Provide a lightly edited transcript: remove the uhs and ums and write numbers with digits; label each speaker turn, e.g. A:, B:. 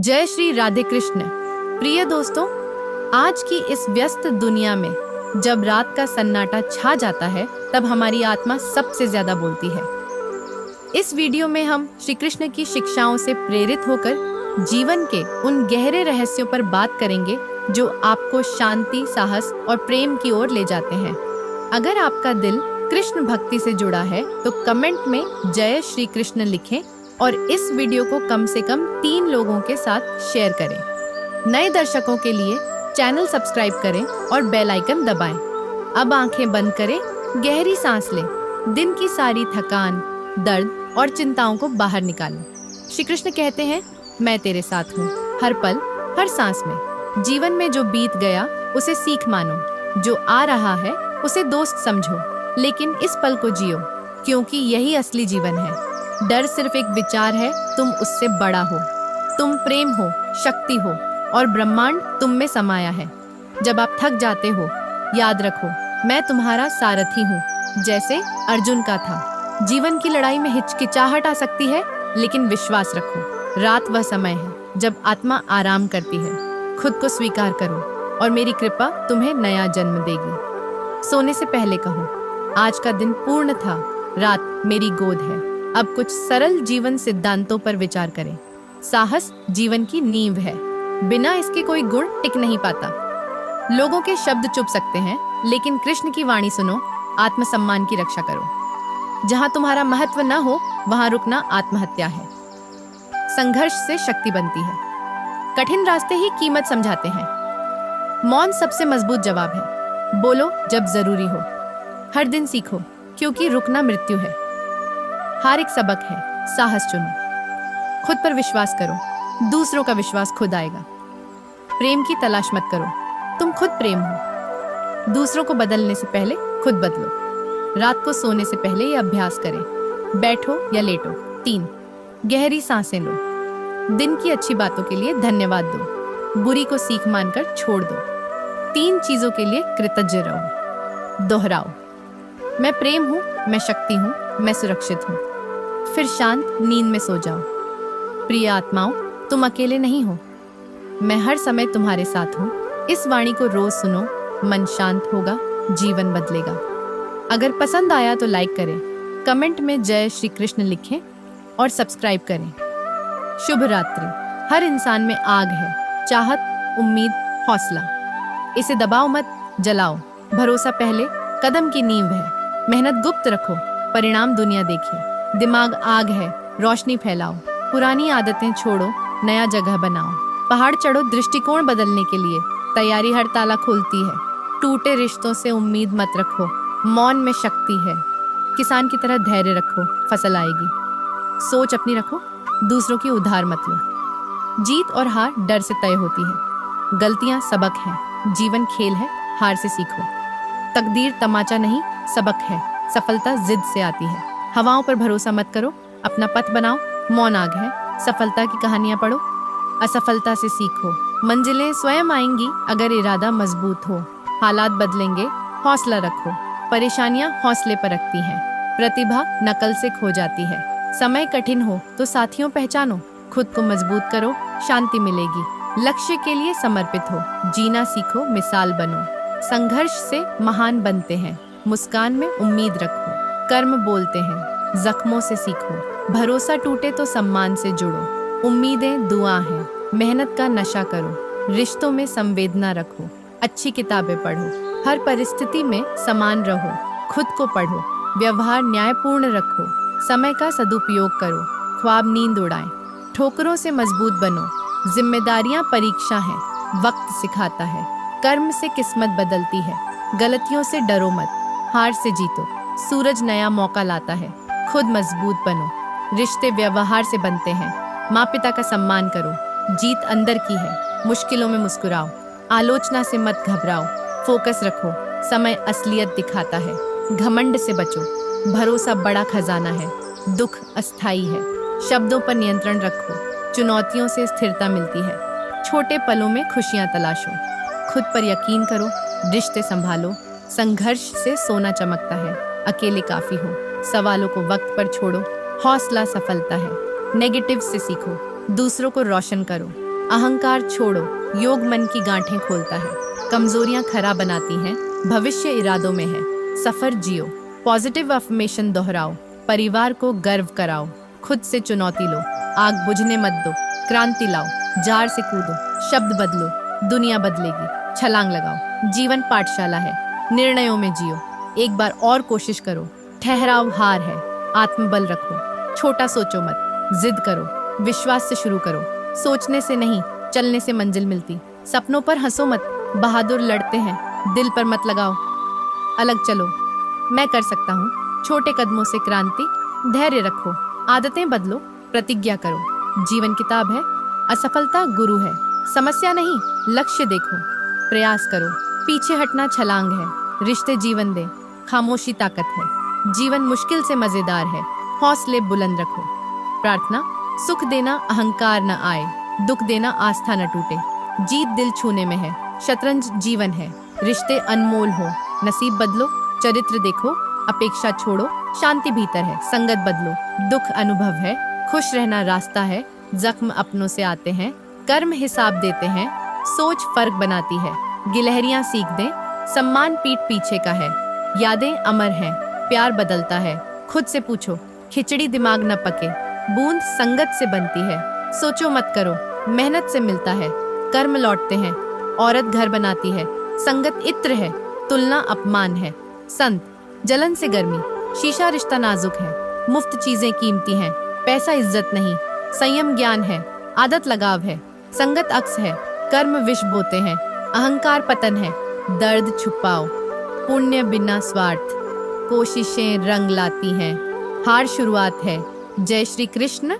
A: जय श्री राधे कृष्ण। प्रिय दोस्तों, आज की इस व्यस्त दुनिया में जब रात का सन्नाटा छा जाता है तब हमारी आत्मा सबसे ज्यादा बोलती है। इस वीडियो में हम श्री कृष्ण की शिक्षाओं से प्रेरित होकर जीवन के उन गहरे रहस्यों पर बात करेंगे जो आपको शांति, साहस और प्रेम की ओर ले जाते हैं। अगर आपका दिल कृष्ण भक्ति से जुड़ा है तो कमेंट में जय श्री कृष्ण लिखें और इस वीडियो को कम से कम 3 लोगों के साथ शेयर करें। नए दर्शकों के लिए चैनल सब्सक्राइब करें और बेल आइकन दबाएं। अब आंखें बंद करें, गहरी सांस लें, दिन की सारी थकान, दर्द और चिंताओं को बाहर निकालें। श्री कृष्ण कहते हैं, मैं तेरे साथ हूँ, हर पल, हर सांस में। जीवन में जो बीत गया उसे सीख मानो, जो आ रहा है उसे दोस्त समझो, लेकिन इस पल को जियो, क्योंकि यही असली जीवन है। डर सिर्फ एक विचार है, तुम उससे बड़ा हो। तुम प्रेम हो, शक्ति हो और ब्रह्मांड तुम में समाया है। जब आप थक जाते हो, याद रखो, मैं तुम्हारा सारथी हूँ, जैसे अर्जुन का था। जीवन की लड़ाई में हिचकिचाहट आ सकती है, लेकिन विश्वास रखो, रात वह समय है जब आत्मा आराम करती है। खुद को स्वीकार करो और मेरी कृपा तुम्हें नया जन्म देगी। सोने से पहले कहो, आज का दिन पूर्ण था, रात मेरी गोद है। अब कुछ सरल जीवन सिद्धांतों पर विचार करें। साहस जीवन की नींव है, बिना इसके कोई गुण टिक नहीं पाता। लोगों के शब्द चुप सकते हैं, लेकिन कृष्ण की वाणी सुनो, आत्मसम्मान की रक्षा करो। जहां तुम्हारा महत्व न हो वहां रुकना आत्महत्या है। संघर्ष से शक्ति बनती है, कठिन रास्ते ही कीमत समझाते हैं। मौन सबसे मजबूत जवाब है, बोलो जब जरूरी हो। हर दिन सीखो, क्योंकि रुकना मृत्यु है। हार एक सबक है, साहस चुनो। खुद पर विश्वास करो, दूसरों का विश्वास खुद आएगा। प्रेम की तलाश मत करो, तुम खुद प्रेम हो। दूसरों को बदलने से पहले खुद बदलो। रात को सोने से ये अभ्यास करें, बैठो या लेटो। 3 गहरी सांसें लो। दिन की अच्छी बातों के लिए धन्यवाद दो, बुरी को सीख मानकर छोड़ दो। 3 चीजों के लिए कृतज्ञ रहो। दोहराओ, मैं प्रेम हूँ, मैं शक्ति हूँ, मैं सुरक्षित हूँ। फिर शांत नींद में सो जाओ। प्रिय आत्माओं, तुम अकेले नहीं हो, मैं हर समय तुम्हारे साथ हूँ। इस वाणी को रोज सुनो, मन शांत होगा, जीवन बदलेगा। अगर पसंद आया तो लाइक करें, कमेंट में जय श्री कृष्ण लिखें और सब्सक्राइब करें। शुभ रात्रि। हर इंसान में आग है, चाहत, उम्मीद, हौसला। इसे दबाओ मत, जलाओ। भरोसा पहले कदम की नींव है। मेहनत गुप्त रखो, परिणाम दुनिया देखे। दिमाग आग है, रोशनी फैलाओ। पुरानी आदतें छोड़ो, नया जगह बनाओ। पहाड़ चढ़ो दृष्टिकोण बदलने के लिए, तैयारी हर ताला खोलती है। टूटे रिश्तों से उम्मीद मत रखो, मौन में शक्ति है। किसान की तरह धैर्य रखो, फसल आएगी। सोच अपनी रखो, दूसरों की उधार मत लो। जीत और हार डर से तय होती है, गलतियां सबक हैं, जीवन खेल है, हार से सीखो। तकदीर तमाचा नहीं, सबक है, सफलता जिद से आती है। हवाओं पर भरोसा मत करो, अपना पथ बनाओ। मौन आग है, सफलता की कहानियां पढ़ो, असफलता से सीखो। मंजिलें स्वयं आएंगी अगर इरादा मजबूत हो। हालात बदलेंगे, हौसला रखो। परेशानियां हौसले पर रखती हैं, प्रतिभा नकल से खो जाती है। समय कठिन हो तो साथियों पहचानो, खुद को मजबूत करो, शांति मिलेगी। लक्ष्य के लिए समर्पित हो, जीना सीखो, मिसाल बनो। संघर्ष से महान बनते हैं, मुस्कान में उम्मीद रखो। कर्म बोलते हैं, जख्मों से सीखो। भरोसा टूटे तो सम्मान से जुड़ो। उम्मीदें दुआ हैं, मेहनत का नशा करो। रिश्तों में संवेदना रखो, अच्छी किताबें पढ़ो। हर परिस्थिति में समान रहो, खुद को पढ़ो। व्यवहार न्यायपूर्ण रखो, समय का सदुपयोग करो। ख्वाब नींद उड़ाएं, ठोकरों से मजबूत बनो। जिम्मेदारियां परीक्षा हैं, वक्त सिखाता है। कर्म से किस्मत बदलती है, गलतियों से डरो मत, हार से जीतो। सूरज नया मौका लाता है, खुद मजबूत बनो। रिश्ते व्यवहार से बनते हैं, माँ पिता का सम्मान करो। जीत अंदर की है, मुश्किलों में मुस्कुराओ। आलोचना से मत घबराओ, फोकस रखो, समय असलियत दिखाता है। घमंड से बचो, भरोसा बड़ा खजाना है, दुख अस्थाई है। शब्दों पर नियंत्रण रखो, चुनौतियों से स्थिरता मिलती है। छोटे पलों में खुशियां तलाशो, खुद पर यकीन करो, रिश्ते संभालो। संघर्ष से सोना चमकता है, अकेले काफी हो। सवालों को वक्त पर छोड़ो, हौसला सफलता है। नेगेटिव से सीखो, दूसरों को रोशन करो। अहंकार छोड़ो, योग मन की गांठें खोलता है, कमजोरियां खरा बनाती हैं, भविष्य इरादों में है, सफर जियो, पॉजिटिव अफर्मेशन दोहराओ, परिवार को गर्व कराओ, खुद से चुनौती लो, आग बुझने मत दो, क्रांति लाओ, जार से कूदो, शब्द बदलो, दुनिया बदलेगी, छलांग लगाओ, जीवन पाठशाला है, निर्णयों में जियो, एक बार और कोशिश करो, ठहराव हार है, आत्मबल रखो, छोटा सोचो मत, जिद करो, विश्वास से शुरू करो, सोचने से नहीं चलने से मंजिल मिलती, सपनों पर हंसो मत, बहादुर लड़ते हैं, दिल पर मत लगाओ, अलग चलो, मैं कर सकता हूँ, छोटे कदमों से क्रांति, धैर्य रखो, आदतें बदलो, प्रतिज्ञा करो, जीवन किताब है, असफलता गुरु है, समस्या नहीं लक्ष्य देखो, प्रयास करो, पीछे हटना छलांग है, रिश्ते जीवन दे, खामोशी ताकत है, जीवन मुश्किल से मजेदार है, हौसले बुलंद रखो, प्रार्थना, सुख देना अहंकार न आए, दुख देना आस्था न टूटे, जीत दिल छूने में है, शतरंज जीवन है, रिश्ते अनमोल हो, नसीब बदलो, चरित्र देखो, अपेक्षा छोड़ो, शांति भीतर है, संगत बदलो, दुख अनुभव है, खुश रहना रास्ता है, जख्म अपनों से आते हैं, कर्म हिसाब देते हैं, सोच फर्क बनाती है, गिलहरियां सीख दें, सम्मान पीठ पीछे का है, यादें अमर हैं, प्यार बदलता है, खुद से पूछो, खिचड़ी दिमाग न पके, बूंद संगत से बनती है, सोचो मत करो, मेहनत से मिलता है, कर्म लौटते हैं, औरत घर बनाती है, संगत इत्र है, तुलना अपमान है, संत जलन से गर्मी, शीशा रिश्ता नाजुक है, मुफ्त चीजें कीमती हैं, पैसा इज्जत नहीं, संयम ज्ञान है, आदत लगाव है, संगत अक्स है, कर्म विष बोते हैं, अहंकार पतन है, दर्द छुपाओ, पुण्य बिना स्वार्थ, कोशिशें रंग लाती हैं, हार शुरुआत है, जय श्री कृष्ण,